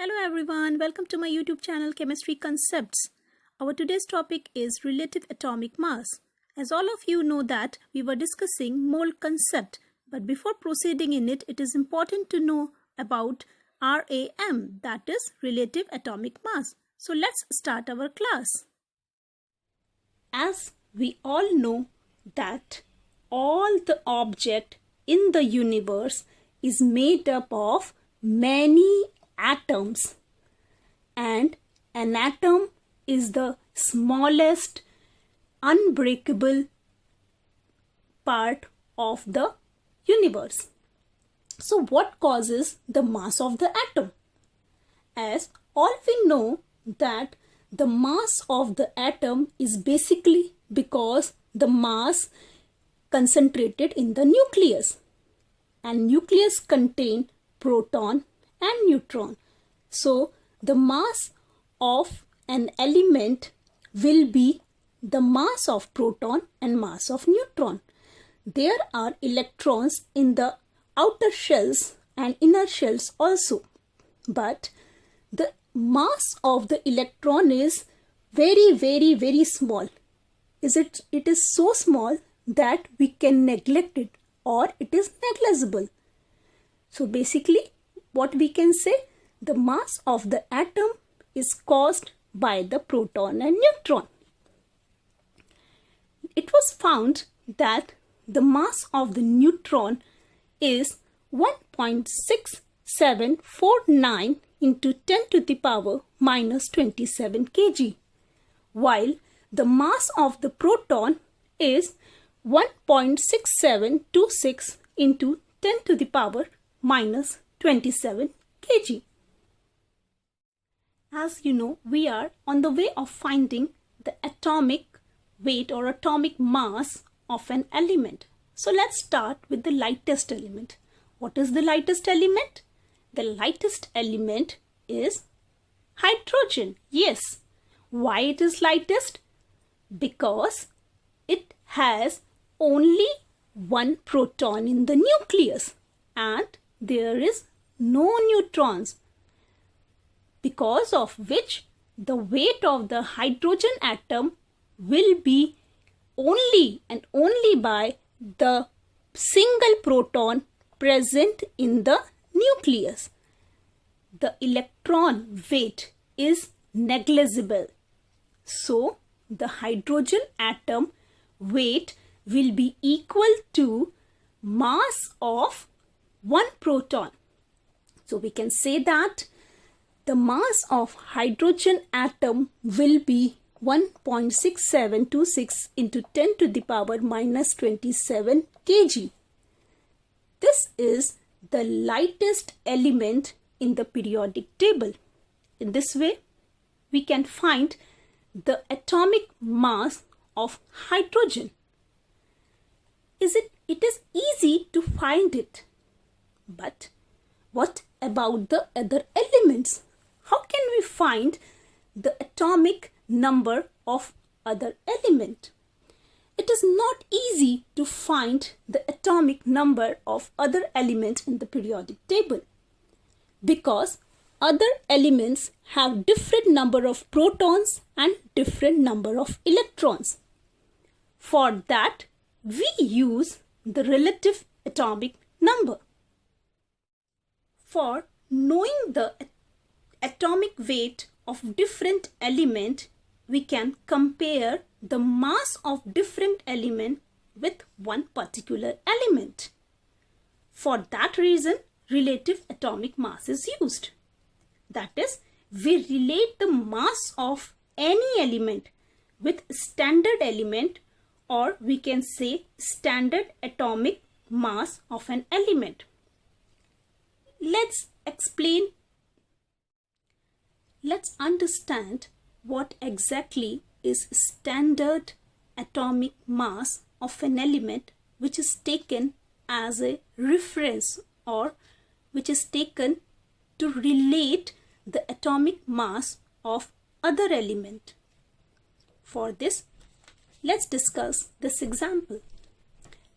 Hello everyone, welcome to my YouTube channel Chemistry Concepts. Our today's topic is relative atomic mass. As all of you know that we were discussing mole concept, but before proceeding in it, it is important to know about RAM, that is relative atomic mass. So let's start our class. As we all know that all the object in the universe is made up of many atoms, and an atom is the smallest unbreakable part of the universe. So what causes the mass of the atom? As all we know that the mass of the atom is basically because the mass concentrated in the nucleus, and nucleus contain proton and neutron. So the mass of an element will be the mass of proton and mass of neutron. There are electrons in the outer shells and inner shells also, but the mass of the electron is very small. It is so small that we can neglect it, or it is negligible. So basically what we can say, the mass of the atom is caused by the proton and neutron. It was found that the mass of the neutron is 1.6749 into 10 to the power minus 27 kg, while the mass of the proton is 1.6726 into 10 to the power minus 27 kg. As you know, we are on the way of finding the atomic weight or atomic mass of an element. So let's start with the lightest element. What is the lightest element? The lightest element is hydrogen. Yes. Why it is lightest? Because it has only one proton in the nucleus and there is no neutrons, because of which the weight of the hydrogen atom will be only and only by the single proton present in the nucleus. The electron weight is negligible. So the hydrogen atom weight will be equal to mass of one proton. So we can say that the mass of hydrogen atom will be 1.6726 into 10 to the power minus 27 kg. This is the lightest element in the periodic table. In this way, we can find the atomic mass of hydrogen. It is easy to find it. But what about the other elements? How can we find the atomic number of other element? It is not easy to find the atomic number of other elements in the periodic table, because other elements have different number of protons and different number of electrons. For that, we use the relative atomic number. For knowing the atomic weight of different element, we can compare the mass of different element with one particular element. For that reason, relative atomic mass is used. That is, we relate the mass of any element with standard element, or we can say standard atomic mass of an element. Let's understand what exactly is standard atomic mass of an element, which is taken as a reference or which is taken to relate the atomic mass of other element. For this, let's discuss this example.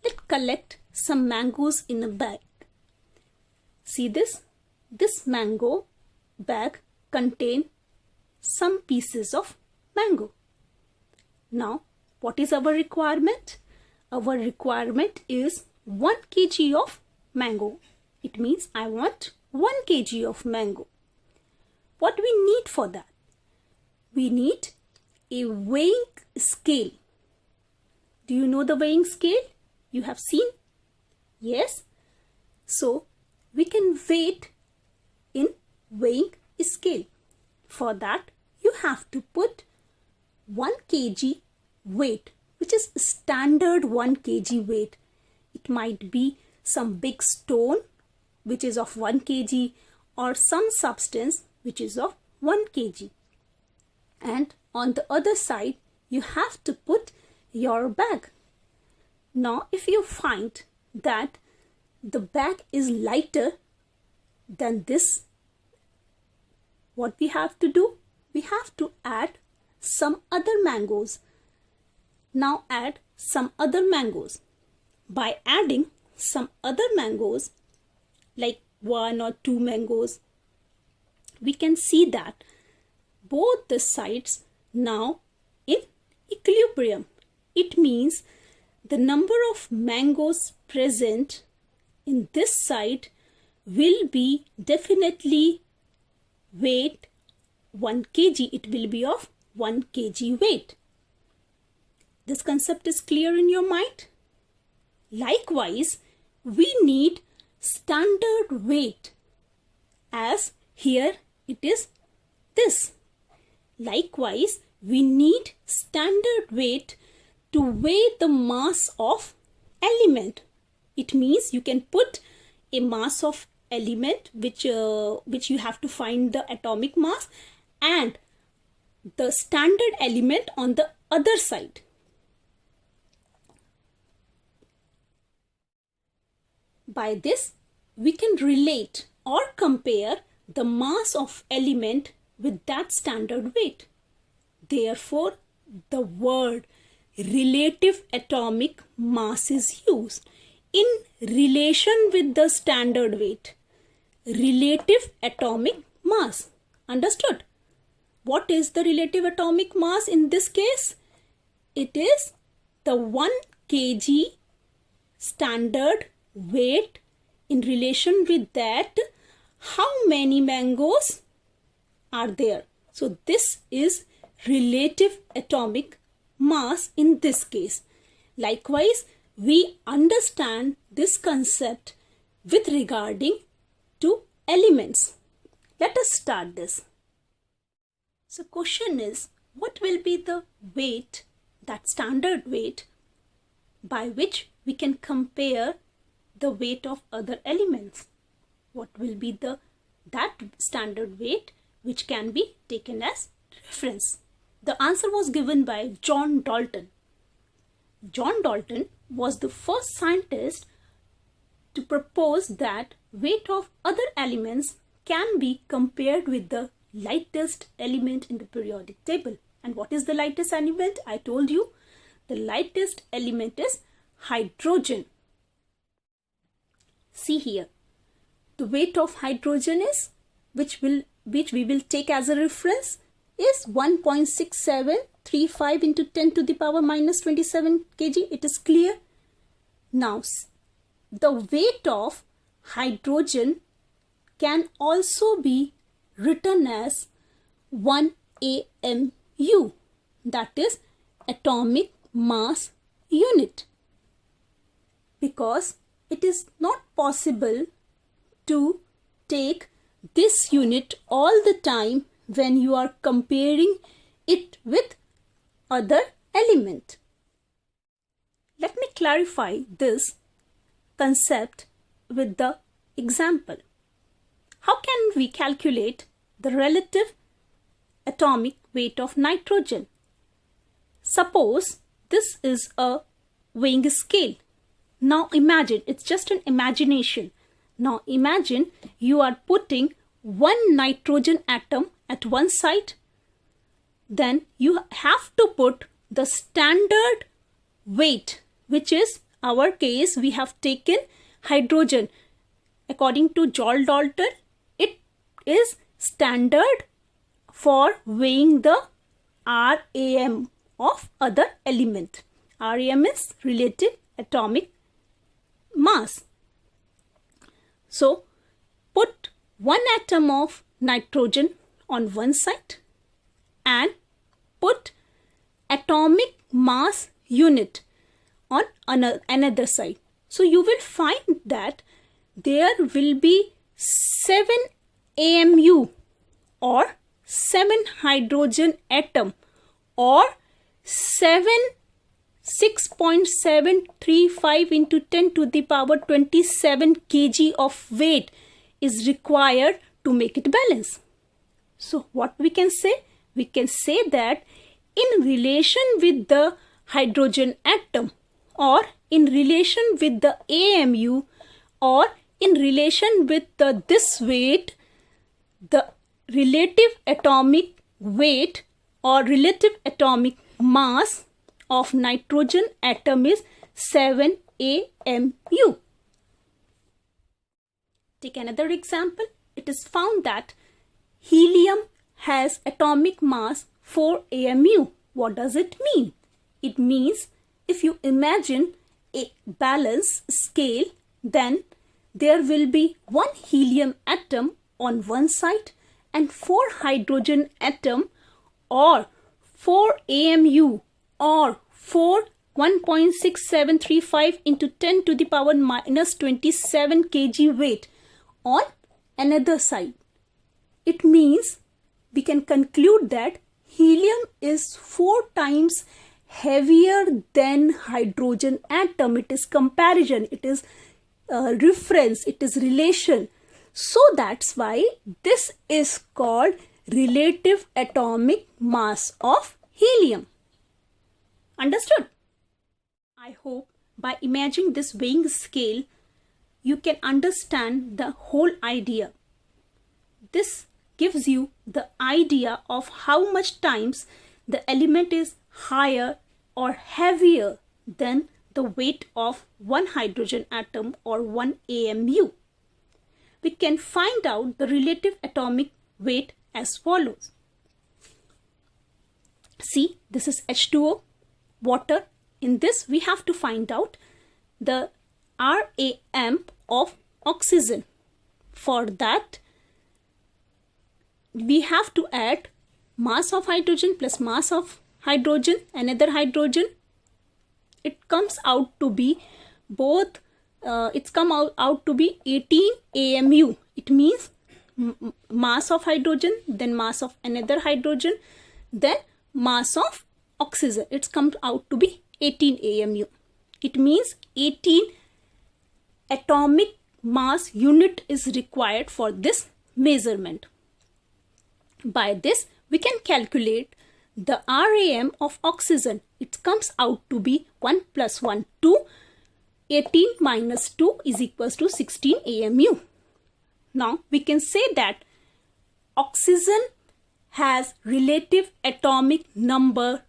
Let's collect some mangoes in a bag. See this? This mango bag contain some pieces of mango. Now, what is our requirement? Our requirement is 1 kg of mango. It means I want 1 kg of mango. What we need for that? We need a weighing scale. Do you know the weighing scale? You have seen? Yes. So, we can weigh in weighing scale. For that, you have to put 1 kg weight, which is standard 1 kg weight. It might be some big stone which is of 1 kg or some substance which is of 1 kg. And on the other side, you have to put your bag. Now, if you find that the bag is lighter than this, what we have to do? We have to add some other mangoes. Now add some other mangoes. By adding some other mangoes, like 1 or 2 mangoes, we can see that both the sides now in equilibrium. It means the number of mangoes present in this side will be definitely weight 1 kg. It will be of 1 kg weight. This concept is clear in your mind? Likewise, we need standard weight, as here it is this. Likewise, we need standard weight to weigh the mass of element. It means you can put a mass of element which you have to find the atomic mass and the standard element on the other side. By this, we can relate or compare the mass of element with that standard weight. Therefore, the word relative atomic mass is used in relation with the standard weight. Relative atomic mass. Understood? What is the relative atomic mass in this case? It is the 1 kg standard weight in relation with that how many mangoes are there. So this is relative atomic mass in this case. Likewise, we understand this concept with regarding to elements. Let us start this. So question is, what will be the weight, that standard weight, by which we can compare the weight of other elements? What will be that standard weight which can be taken as reference? The answer was given by John Dalton. John Dalton was the first scientist to propose that weight of other elements can be compared with the lightest element in the periodic table. And what is the lightest element? I told you the lightest element is hydrogen. See here, the weight of hydrogen is, which we will take as a reference, is 1.6735 into 10 to the power minus 27 kg. It is clear. Now, the weight of hydrogen can also be written as 1 AMU, that is atomic mass unit, because it is not possible to take this unit all the time when you are comparing it with other element. Let me clarify this concept with the example. How can we calculate the relative atomic weight of nitrogen? Suppose this is a weighing scale. Now imagine, it's just an imagination. Now imagine you are putting one nitrogen atom at one side. Then you have to put the standard weight, which is our case, we have taken hydrogen. According to John Dalton, it is standard for weighing the RAM of other element. RAM is relative atomic mass. So put one atom of nitrogen on one side and put atomic mass unit on another side. So you will find that there will be 7 AMU or 7 hydrogen atom or 6.735 into 10 to the power 27 kg of weight is required to make it balance. So what we can say? We can say that in relation with the hydrogen atom or in relation with the AMU or in relation with this weight, the relative atomic weight or relative atomic mass of nitrogen atom is 7 AMU. Take another example. It is found that helium has atomic mass 4 AMU. What does it mean? It means if you imagine a balance scale, then there will be one helium atom on one side and 4 hydrogen atom or 4 AMU or 1.6735 into 10 to the power minus 27 kg weight on another side. It means we can conclude that helium is 4 times heavier than hydrogen atom. It is comparison, it is reference, it is relation. So that's why this is called relative atomic mass of helium. Understood? I hope by imagining this weighing scale, you can understand the whole idea. This gives you the idea of how much times the element is higher or heavier than the weight of one hydrogen atom or one AMU. We can find out the relative atomic weight as follows. See, this is H2O, water. In this, we have to find out the RAM of oxygen. For that, we have to add mass of hydrogen plus mass of hydrogen, another hydrogen. It comes out to be both, it's come out to be 18 AMU. It means mass of hydrogen, then mass of another hydrogen, then mass of oxygen. It's come out to be 18 AMU. It means 18 atomic mass unit is required for this measurement. By this, we can calculate the RAM of oxygen. It comes out to be 1 plus 1, 2. 18 minus 2 is equals to 16 AMU. Now, we can say that oxygen has relative atomic number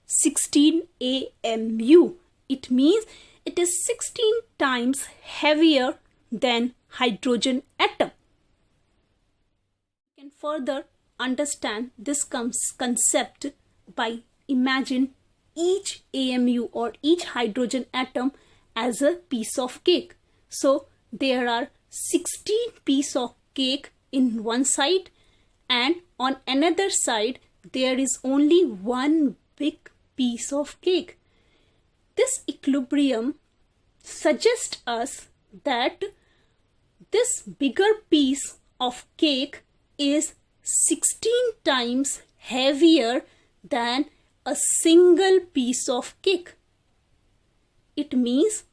16 AMU. It means it is 16 times heavier than hydrogen atom. You can further understand this concept by imagine each AMU or each hydrogen atom as a piece of cake. So there are 16 pieces of cake in one side and on another side there is only one big piece of cake. This equilibrium suggests us that this bigger piece of cake is 16 times heavier than a single piece of cake. It means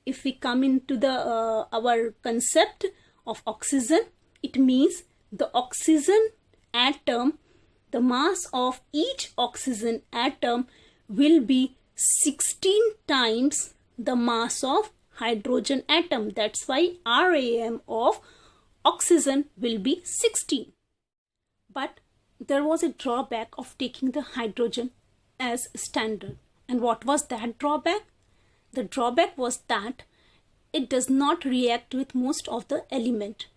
if we come into the our concept of oxygen, it means the oxygen atom, the mass of each oxygen atom will be 16 times the mass of hydrogen atom. That's why RAM of oxygen will be 16. But there was a drawback of taking the hydrogen as standard. And what was that drawback? The drawback was that it does not react with most of the element.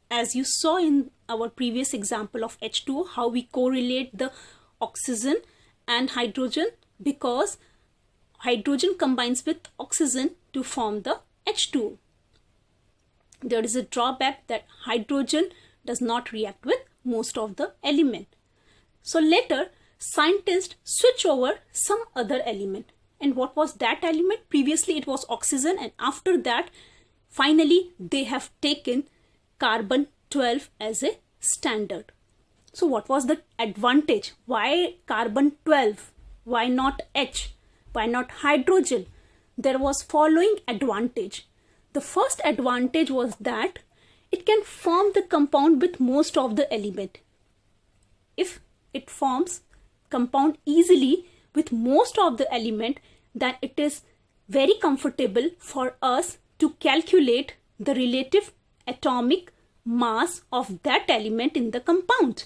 as you saw in our previous example of H2O, how we correlate the oxygen and hydrogen, because hydrogen combines with oxygen to form the H2O. There is a drawback that hydrogen does not react with most of the element. So later, scientists switch over some other element. And what was that element? Previously it was oxygen, and after that, finally they have taken carbon-12 as a standard. So what was the advantage? Why carbon-12? Why not H? Why not hydrogen? There was following advantage. The first advantage was that it can form the compound with most of the element. If it forms compound easily with most of the element, then it is very comfortable for us to calculate the relative atomic mass of that element in the compound.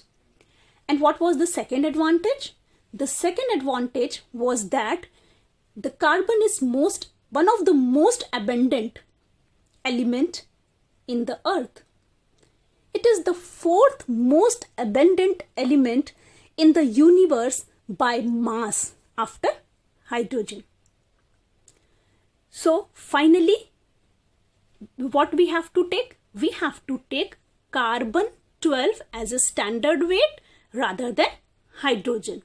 And what was the second advantage? The second advantage was that the carbon is one of the most abundant element in the earth. It is the fourth most abundant element in the universe by mass after hydrogen. So finally, what we have to take? We have to take carbon-12 as a standard weight rather than hydrogen.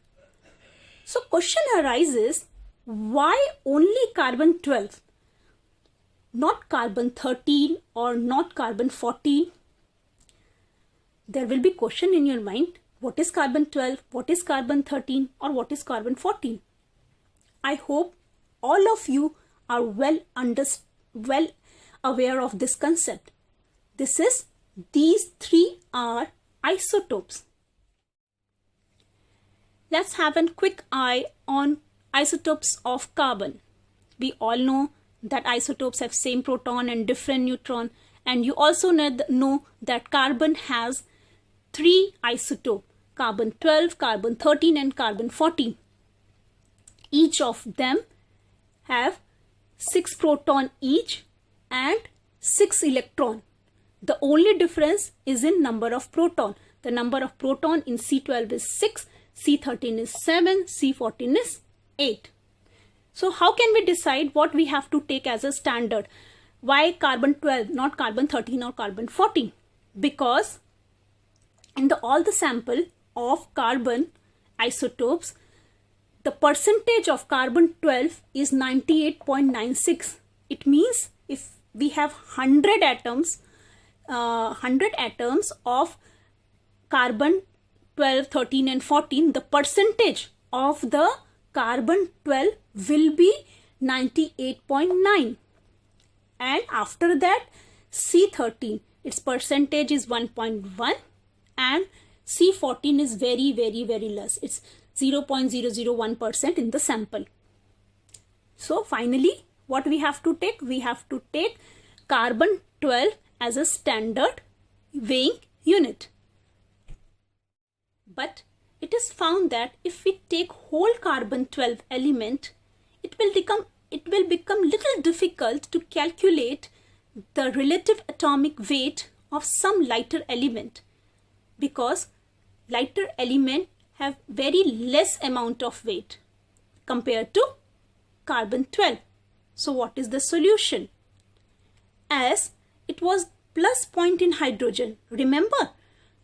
So question arises, why only carbon-12? Not carbon-13 or not carbon-14? There will be question in your mind, what is carbon-12, what is carbon-13, or what is carbon-14? I hope all of you are well aware of this concept. These three are isotopes. Let's have a quick eye on isotopes of carbon. We all know that isotopes have same proton and different neutron, and you also know that carbon has three isotopes: carbon-12, carbon-13 and carbon-14. Each of them have 6 proton each and 6 electron. The only difference is in number of proton. The number of proton in C12 is 6, C13 is 7, C14 is 8. So how can we decide what we have to take as a standard? Why carbon-12, not carbon-13 or carbon-14? Because in all the sample of carbon isotopes, the percentage of carbon-12 is 98.96. It means if we have 100 atoms of carbon-12, 13 and 14, the percentage of the carbon-12 will be 98.9. And after that, C13, its percentage is 1.1, and C14 is very less. It's 0.001% in the sample. So finally, what we have to take? We have to take carbon-12 as a standard weighing unit. But it is found that if we take whole carbon-12 element, it will become little difficult to calculate the relative atomic weight of some lighter element, because lighter element have very less amount of weight compared to carbon-12. So what is the solution? As it was plus point in hydrogen. Remember,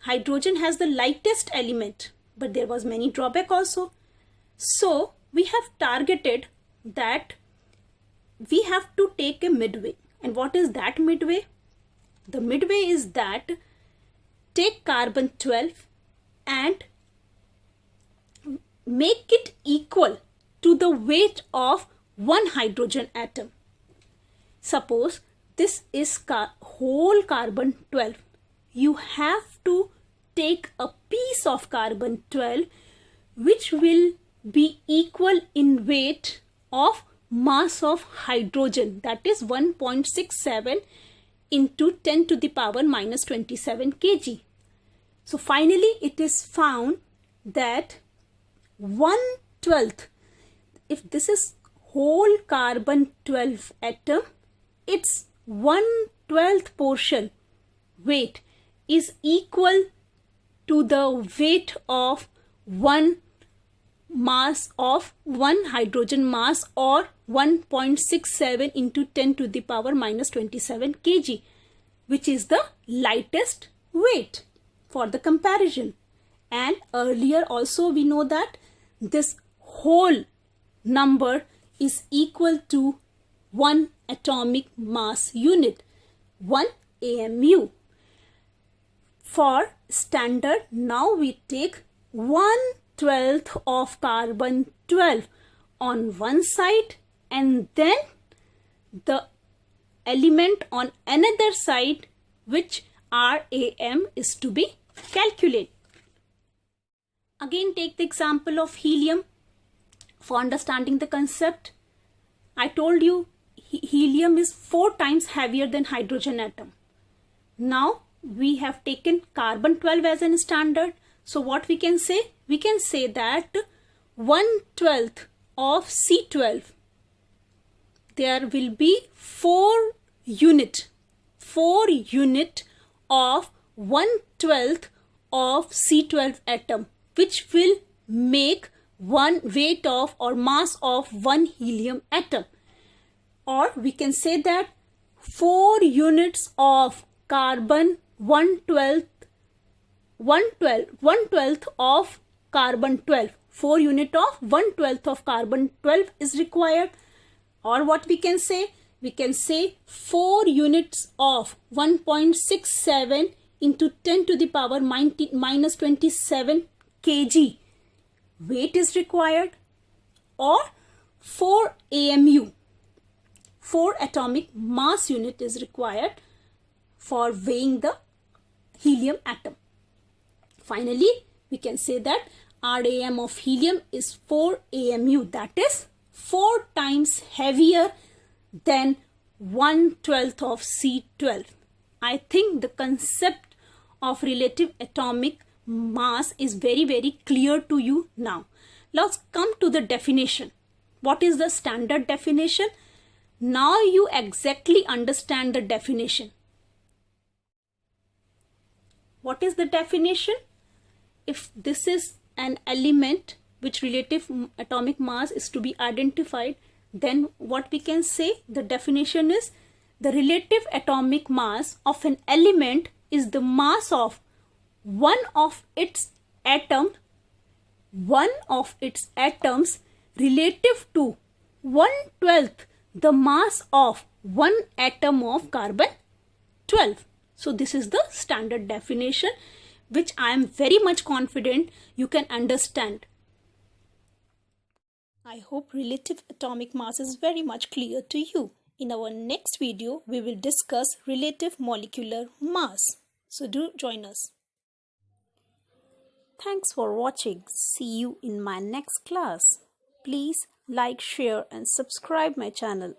hydrogen has the lightest element, but there was many drawback also. So we have targeted that we have to take a midway. And what is that midway? The midway is that take carbon-12 and make it equal to the weight of one hydrogen atom. Suppose this is whole carbon-12. You have to take a piece of carbon-12 which will be equal in weight of mass of hydrogen, that is 1.67 into 10 to the power minus 27 kg. So finally it is found that 1/12, if this is whole carbon-12 atom, its 1/12 portion weight is equal to the weight of one mass of one hydrogen mass, or 1.67 into 10 to the power minus 27 kg, which is the lightest weight for the comparison. And earlier also we know that this whole number is equal to 1 atomic mass unit, 1 AMU. For standard, now we take 1/12 of carbon 12 on one side and then the element on another side, which RAM is to be calculated. Again, take the example of helium for understanding the concept. I told you helium is 4 times heavier than hydrogen atom. Now we have taken carbon 12 as a standard. So what we can say? We can say that 1/12 of C12, there will be 4 unit of 1/12 of C12 atom, which will make one weight of or mass of one helium atom. Or we can say that 4 units of carbon 1/12 of carbon 12, 4 unit of 1/12 of carbon 12 is required. Or what we can say? We can say 4 units of 1.67 into 10 to the power minus 27 kg weight is required. Or 4 AMU, 4 atomic mass unit is required for weighing the helium atom. Finally, we can say that RAM of helium is 4 AMU, that is 4 times heavier than 1/12 of C12. I think the concept of relative atomic mass is very clear to you now. Let's come to the definition. What is the standard definition? Now you exactly understand the definition. What is the definition? If this is an element which relative atomic mass is to be identified, then what we can say? The definition is the relative atomic mass of an element is the mass of one of its atoms relative to 1/12 the mass of one atom of carbon 12. So this is the standard definition, which I am very much confident you can understand. I hope relative atomic mass is very much clear to you. In our next video, we will discuss relative molecular mass. So do join us. Thanks for watching. See you in my next class. Please like, share and subscribe my channel.